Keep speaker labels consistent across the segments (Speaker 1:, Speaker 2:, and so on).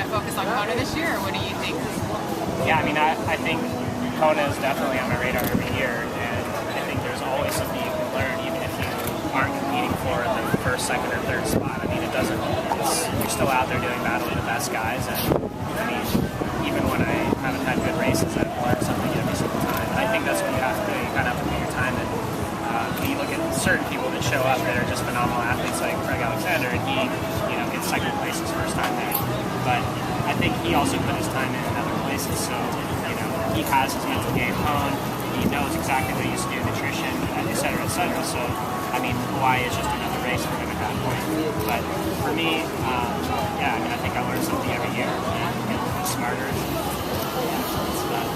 Speaker 1: to focus on Kona this year, or what do you think?
Speaker 2: Yeah, I mean, I think Kona is definitely on my radar every year, and I think there's always something you can learn, even if you aren't competing for the first, second, or third spot. I mean, you're still out there doing battle with the best guys, and I mean, even when I haven't had good races, I've learned something every single time. And I think that's what you have to do. You kind of have to put your time in. You look at certain people that show up that are just phenomenal athletes, like Craig Alexander, and he, gets second place his first time there. But I think he also put his time in other places, so he has his mental game honed. He knows exactly what he used to do, nutrition, et cetera, et cetera. So, I mean, Hawaii is just another race for him at that point. But for me, I think I learn something every year and get smarter. That's about it.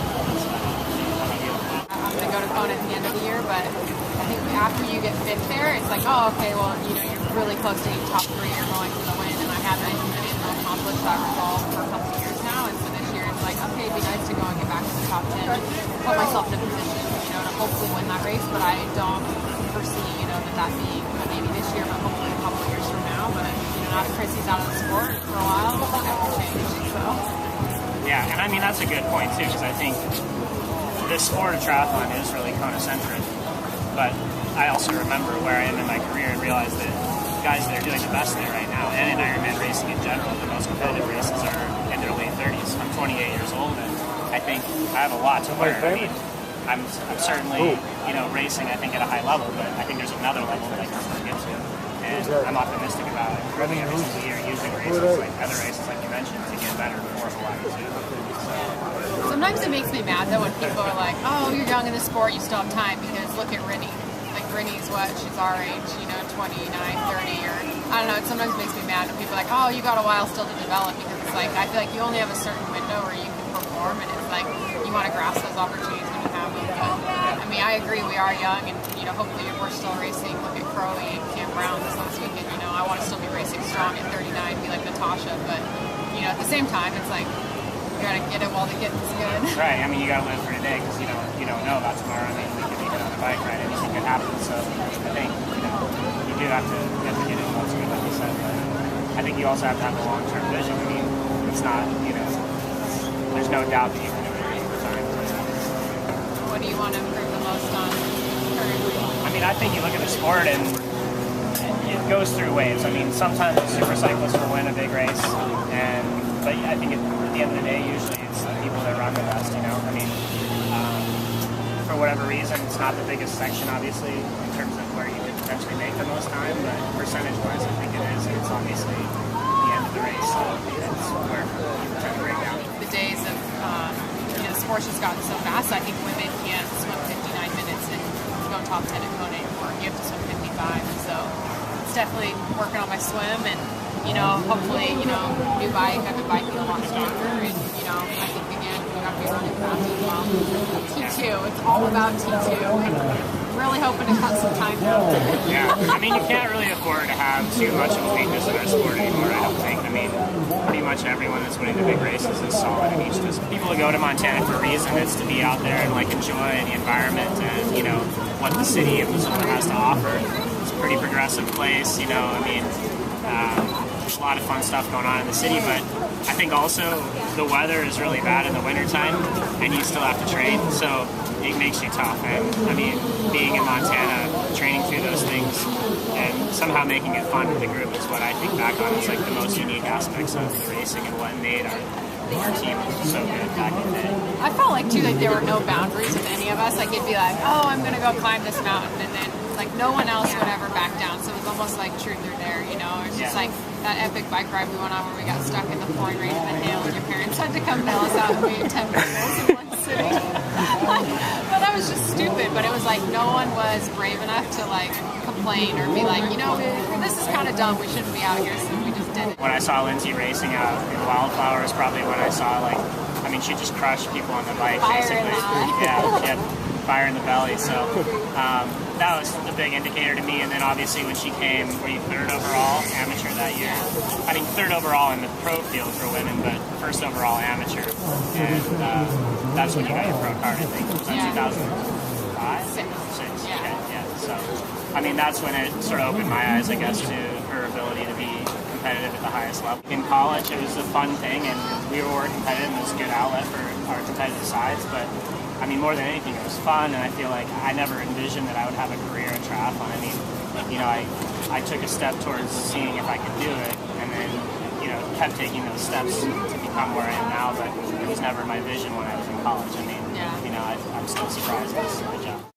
Speaker 2: How about you?
Speaker 1: I'm going to go to Kona at the end of the year, but I think after you get fifth there, it's like, oh, okay, well, you're really close to being top 3, you're going for the win, and I haven't been able to accomplish that result for a couple of years now, and so this year it's like, okay, it'd be nice to go and get back to the top 10 and put myself in a position, to hopefully win that race, but I don't foresee, that being maybe this year, but hopefully a couple of years from now, but, now that Chrissy's out of the sport for a while, that will change, so.
Speaker 2: Yeah, and I mean, that's a good point, too, because I think this sport of triathlon is really Kona-centric, but I also remember where I am in my career and realize that guys that are doing the best there right now, and in Ironman racing in general, the most competitive races are in their late 30s. I'm 28 years old, and I think I have a lot to learn. I mean, I'm certainly, racing, I think, at a high level, but I think there's another level that I can still get to. And I'm optimistic about improving every single year using races, like other races, like you mentioned, to get better for Hawaii, too.
Speaker 1: Sometimes it makes me mad, though, when people are like, oh, you're young in the sport, you still have time, because look at Rinny. Like, Rinny's she's our age, 29, 30, or, I don't know, it sometimes makes me mad when people are like, oh, you got a while still to develop, because it's like, I feel like you only have a certain window where you can perform, and it's like, you want to grasp those opportunities when you have them. But, I mean, I agree, we are young, and, hopefully we're still racing. Look at Crowley and Cam Brown this last weekend, I want to still be racing strong at 39, be like Natasha, but, at the same time, it's like, you gotta get it while the getting's good.
Speaker 2: Right, I mean, you gotta live for today, because you don't know about tomorrow. I mean, we could be on a bike ride, anything could happen, so I think, you do have to get it while it's good, like you said, but I think you also have to have a long-term vision. I mean, it's not, there's no doubt that you can do it any time.
Speaker 1: What do you want to improve the most on currently?
Speaker 2: I mean, I think you look at the sport and it goes through waves. I mean, sometimes a super cyclist will win a big race, but I think at the end of the day, usually it's the people that run the best, I mean, for whatever reason, it's not the biggest section, obviously, in terms of where you could potentially make the most time, but percentage-wise, I think it is. It's obviously the end of the race, so it's where people tend to break down.
Speaker 1: The days of, the sport's just gotten so fast. I think women can't swim 59 minutes and go top 10 at Kona anymore. You have to swim 55, and so it's definitely working on my swim, and hopefully, new bike, I've been biking a lot stronger, and, I think, again, you have to be running fast as well. T2, it's all about T2, and really hoping to cut some time down.
Speaker 2: Yeah, I mean, you can't really afford to have too much of a weakness in our sport anymore, I don't think. I mean, pretty much everyone that's winning the big races is solid. I mean, just people who go to Montana for a reason, it's to be out there and, enjoy the environment and, what the city of Missoula has to offer. It's a pretty progressive place, I mean, there's a lot of fun stuff going on in the city, but I think also the weather is really bad in the wintertime, and you still have to train, so it makes you tough. And I mean, being in Montana, training through those things, and somehow making it fun with the group is what I think back on is the most unique aspects of the racing and what made our team so good back in the day.
Speaker 1: I felt like, too, there were no boundaries with any of us. It'd be like, oh, I'm going to go climb this mountain, and then, no one else would ever back down. So it was almost like truth or dare, It's just like that epic bike ride we went on where we got stuck in the pouring rain in the hail, and your parents had to come bail us out, and we had 10 miles in one city. But that was just stupid. But it was no one was brave enough to, complain or be like, this is kind of dumb. We shouldn't be out here, so we just did it.
Speaker 2: When I saw Linsey racing out in Wildflowers, probably when I saw, she just crushed people on the bike, basically. Yeah, she had fire in the belly, so that was a big indicator to me. And then obviously when she came, were you third overall amateur that year? I mean, third overall in the pro field for women, but first overall amateur. And that's when you got your pro card, I think. Was that 2005? Six. Yeah. So, I mean, that's when it sort of opened my eyes, I guess, to her ability to be competitive at the highest level. In college, it was a fun thing, and we were competitive, and it was a good outlet for our competitive sides, but I mean, more than anything, it was fun, and I feel like I never envisioned that I would have a career in triathlon. I mean, you know, I took a step towards seeing if I could do it, and then, you know, kept taking those steps to become where I am now, but it was never my vision when I was in college. I mean, you know, I'm still surprised it's a job.